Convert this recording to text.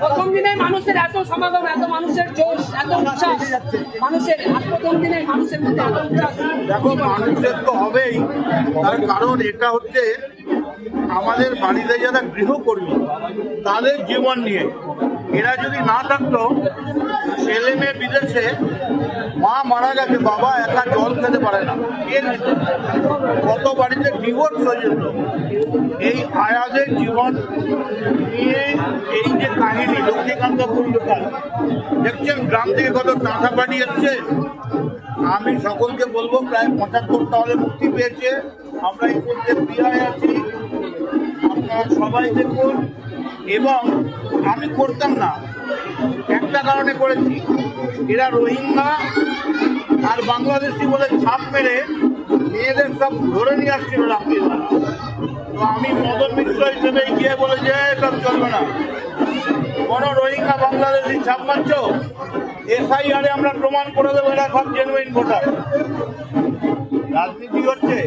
প্রথম দিনে মানুষের এত সমাগম, এত মানুষের জোশ, এত উচ্ছ্বাস, মানুষের প্রথম দিনে মানুষের মধ্যে এত উচ্ছ্বাস। দেখো, মানুষের তো হবেই, তার কারণ এটা হচ্ছে আমাদের বাড়িতে যারা গৃহকর্মী তাদের জীবন নিয়ে। এরা যদি না থাকতো, ছেলে মেয়ে বিদেশে, মা মারা গেছে, বাবা একা জল খেতে পারে না, কত বাড়িতে ডিভোর্স হয়ে যেত। এই আয়াদের জীবন নিয়ে এই যে কাহিনী, লক্ষ্মীকান্ত কুণ্ডকার দেখছেন, গ্রাম থেকে কত টাকা পাঠিয়ে এসছে। আমি সকলকে বলবো, প্রায় 75টা হলে মুক্তি পেয়েছে। আমরা এই মধ্যে প্রিয়ায় আছি, আপনারা সবাই দেখুন। এবং আমি করতাম না, একটা কারণে করেছি, এরা রোহিঙ্গা আর বাংলাদেশি বলে ছাপ মেরে মেয়েদের সব ধরে নিয়ে আসছিল রাত্রিবেলা। তো আমি মদন মিত্র হিসেবে গিয়ে বলে যে সব চলবে না, কোনো রোহিঙ্গা বাংলাদেশি ছাপ মারছ, এসআইআরে আমরা প্রমাণ করে দেবো এরা সব জেনুইন ভোটার। রাজনীতি হচ্ছে